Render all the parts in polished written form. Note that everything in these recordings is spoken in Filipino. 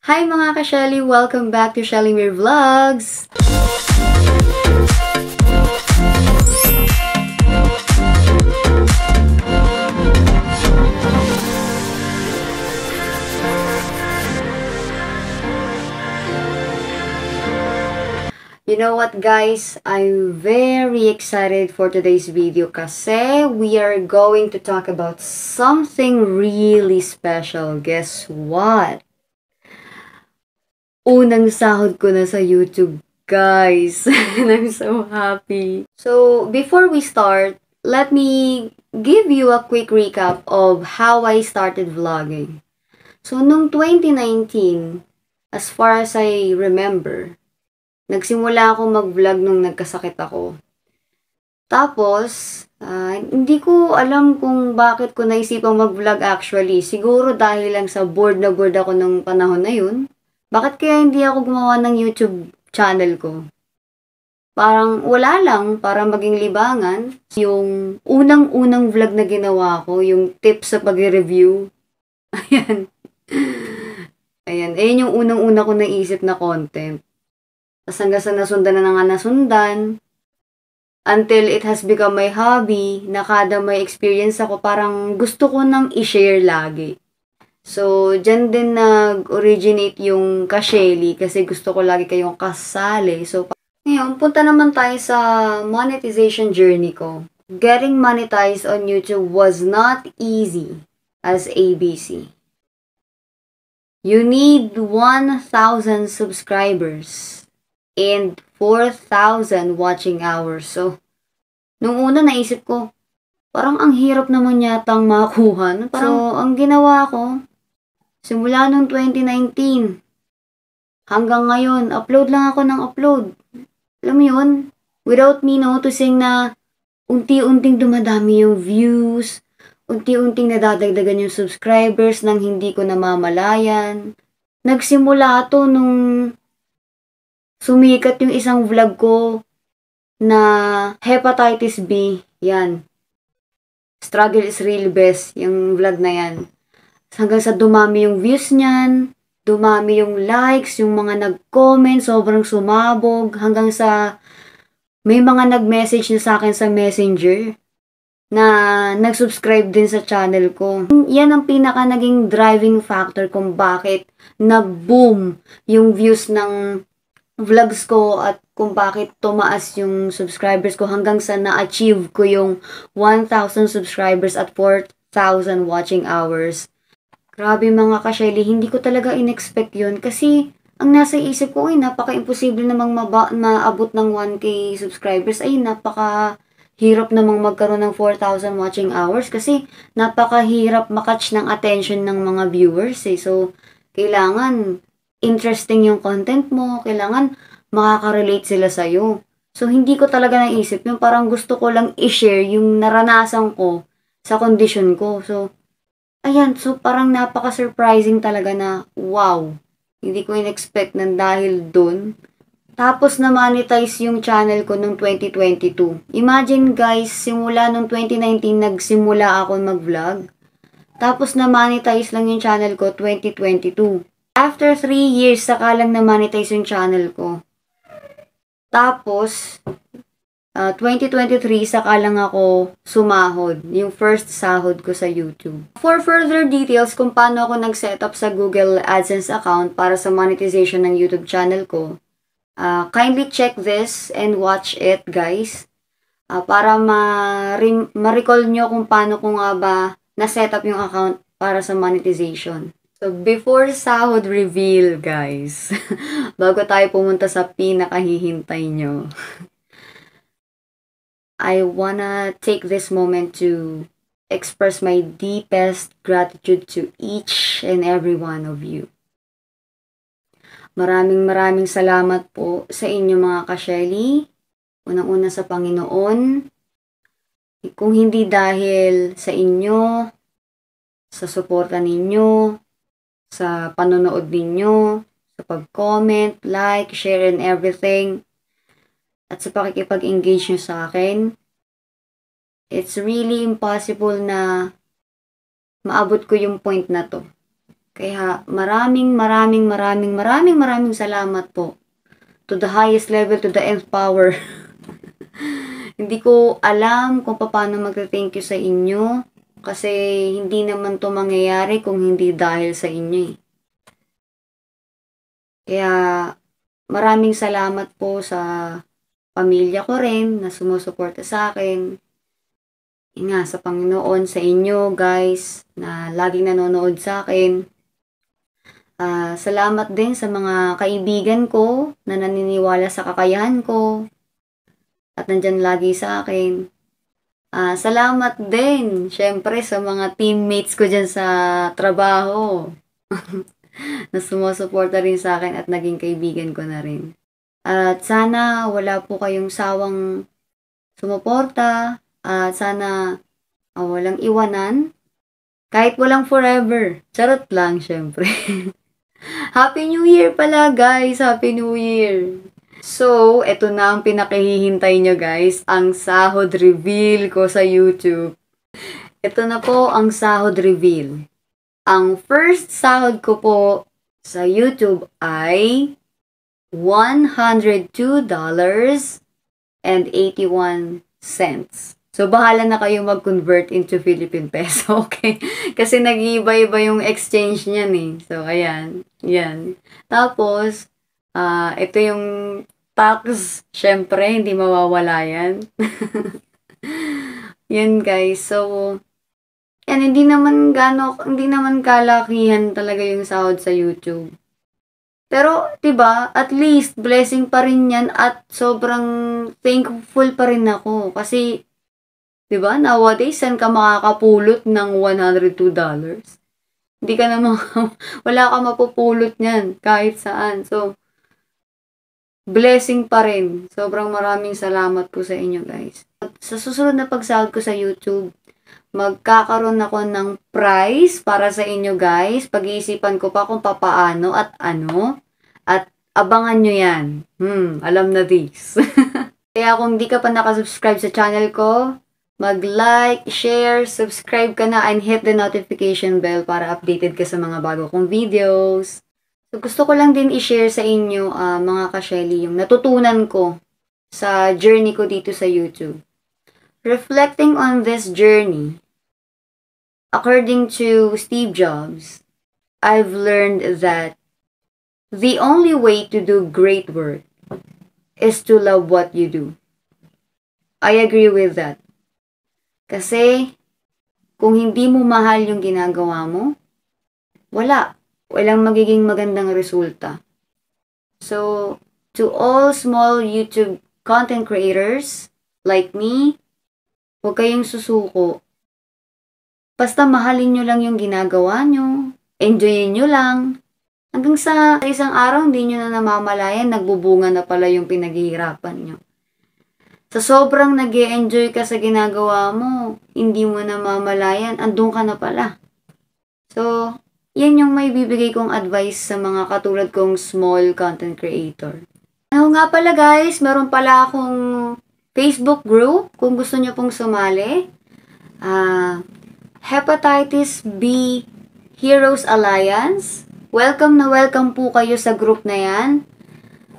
Hi mga ka-Shelly! Welcome back to Shelly Mir Vlogs! You know what guys? I'm very excited for today's video kasi we are going to talk about something really special. Guess what? Unang sahod ko na sa YouTube, guys. And I'm so happy. So, before we start, let me give you a quick recap of how I started vlogging. So, nung 2019, as far as I remember, nagsimula ako mag-vlog nung nagkasakit ako. Tapos, hindi ko alam kung bakit ko naisipang mag-vlog actually. Siguro dahil lang sa bored na bored ako nung panahon na yun. Bakit kaya hindi ako gumawa ng YouTube channel ko? Parang wala lang, para maging libangan. Yung unang-unang vlog na ginawa ko, yung tips sa pag-review. Ayan. Ayun yung unang-una ko naisip na content. Tapos hanggang sa nasundan na nga nasundan, until it has become my hobby, na kada may experience ako, parang gusto ko nang i-share lagi. So, dyan din nag-originate yung ka-Shelly kasi gusto ko lagi kayong kasali. So, ngayon, punta naman tayo sa monetization journey ko. Getting monetized on YouTube was not easy as ABC. You need 1,000 subscribers and 4,000 watching hours. So, nung una naisip ko, parang ang hirap naman yatang makuha. So, ang ginawa ko, simula nung 2019, hanggang ngayon, upload lang ako ng upload. Alam mo yun? Without me noticing na unti-unting dumadami yung views, unti-unting nadadagdagan yung subscribers nang hindi ko namamalayan. Nagsimula to nung sumikat yung isang vlog ko na hepatitis B. Yan. Struggle is real best. Yung vlog na yan. Hanggang sa dumami yung views niyan, dumami yung likes, yung mga nag-comment, sobrang sumabog. Hanggang sa may mga nag-message na sa akin sa messenger na nag-subscribe din sa channel ko. Yan ang pinaka naging driving factor kung bakit nag-boom yung views ng vlogs ko at kung bakit tumaas yung subscribers ko hanggang sa na-achieve ko yung 1,000 subscribers at 4,000 watching hours. Grabe mga ka-Shelly, hindi ko talaga in-expect yun kasi ang nasa isip ko ay napaka-imposible namang maabot ng 1K subscribers ay napaka-hirap namang magkaroon ng 4,000 watching hours kasi napaka-hirap makatch ng attention ng mga viewers eh. So, kailangan interesting yung content mo, kailangan makaka-relate sila sa'yo. So, hindi ko talaga naisip yung parang gusto ko lang i-share yung naranasan ko sa condition ko. So, ayan, so parang napaka-surprising talaga na wow, hindi ko in-expect na dahil dun. Tapos na-monetize yung channel ko noong 2022. Imagine guys, simula noong 2019 nagsimula ako mag-vlog. Tapos na-monetize lang yung channel ko 2022. After 3 years, saka lang na-monetize yung channel ko. Tapos, 2023, saka lang ako sumahod. Yung first sahod ko sa YouTube. For further details kung paano ako nag-setup sa Google AdSense account para sa monetization ng YouTube channel ko, kindly check this and watch it, guys. Para ma-recall nyo kung paano ko nga ba na-setup yung account para sa monetization. So, before sahod reveal, guys, bago tayo pumunta sa pinakahihintay nyo, I wanna take this moment to express my deepest gratitude to each and every one of you. Maraming salamat po sa inyo mga ka-Shelly. Unang-una sa Panginoon. Kung hindi dahil sa inyo, sa suporta ninyo, sa panonood ninyo, sa pag-comment, like, share, and everything, at sa pakikipag-engage nyo sa akin, it's really impossible na maabot ko yung point na to. Kaya maraming salamat po. To the highest level, to the nth power. Hindi ko alam kung paano magte-thank you sa inyo. Kasi hindi naman to mangyayari kung hindi dahil sa inyo eh. Kaya maraming salamat po sa pamilya ko rin na sumusuporta sa akin. Nga sa Panginoon, sa inyo guys na laging nanonood sa akin. Salamat din sa mga kaibigan ko na naniniwala sa kakayahan ko at nandyan lagi sa akin. Salamat din, syempre, sa mga teammates ko dyan sa trabaho na sumusuporta rin sa akin at naging kaibigan ko na rin. At sana wala po kayong sawang sumuporta at sana walang iwanan. Kahit walang forever. Charot lang, syempre. Happy New Year pala, guys! Happy New Year! So, eto na ang pinakahihintay nyo, guys. Ang sahod reveal ko sa YouTube. Ito na po ang sahod reveal. Ang first sahod ko po sa YouTube ay $102.81. So, bahala na kayo mag-convert into Philippine peso, okay? Kasi nag-iiba-iba yung exchange niyan eh. So, ayan. Yan. Tapos, ito yung tax. Syempre, hindi mawawala yan. Yan, guys. So, yan, hindi naman kalakihan talaga yung sahod sa YouTube. Pero, 'di ba, at least blessing pa rin 'yan at sobrang thankful pa rin ako kasi 'di ba, nowadays saan ka makakapulot ng $102? Hindi ka na wala ka mapupulot niyan kahit saan. So, blessing pa rin. Sobrang maraming salamat po sa inyo, guys. At sa susunod na pagsahod ko sa YouTube, magkakaroon ako ng prize para sa inyo, guys. Pag-iisipan ko pa kung papaano at ano. At abangan nyo yan. Alam na this. Kaya kung di ka pa nakasubscribe sa channel ko, mag-like, share, subscribe ka na, and hit the notification bell para updated ka sa mga bago kong videos. So, gusto ko lang din i-share sa inyo, mga ka-Shelly, yung natutunan ko sa journey ko dito sa YouTube. Reflecting on this journey, according to Steve Jobs, I've learned that the only way to do great work is to love what you do. I agree with that. Kasi, kung hindi mo mahal yung ginagawa mo, walang magiging magandang resulta. So, to all small YouTube content creators like me, huwag kayong susuko. Basta mahalin nyo lang yung ginagawa nyo, enjoyin nyo lang, hanggang sa isang araw, hindi nyo na namamalayan, nagbubunga na pala yung pinaghihirapan nyo. Sa sobrang nag-e-enjoy ka sa ginagawa mo, hindi mo namamalayan, andun ka na pala. So, yan yung may bibigay kong advice sa mga katulad kong small content creator. Nga pala guys, meron pala akong Facebook group kung gusto nyo pong sumali. Hepatitis B Heroes Alliance. Welcome na welcome po kayo sa group na yan.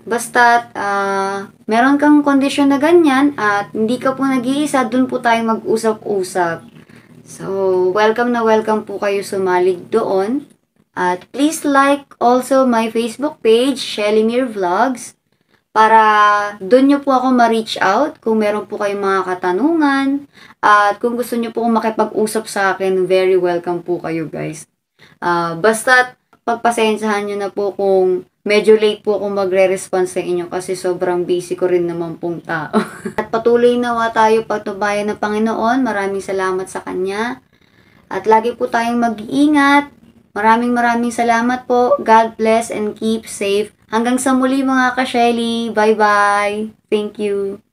Basta meron kang kondisyon na ganyan at hindi ka po nag-iisa, dun po tayo mag-usap-usap. So, welcome na welcome po kayo sumali doon. At please like also my Facebook page, Shelly Mir Vlogs, para doon nyo po ako ma-reach out kung meron po kayong mga katanungan. At kung gusto nyo po makipag-usap sa akin, very welcome po kayo guys. Basta pagpasensyahan nyo na po kung medyo late po akong magre-response sa inyo kasi sobrang busy ko rin naman pong tao. At patuloy nawa tayo patubayan ng Panginoon. Maraming salamat sa Kanya. At lagi po tayong mag-iingat. Maraming salamat po. God bless and keep safe. Hanggang sa muli mga ka-Shelly. Bye-bye. Thank you.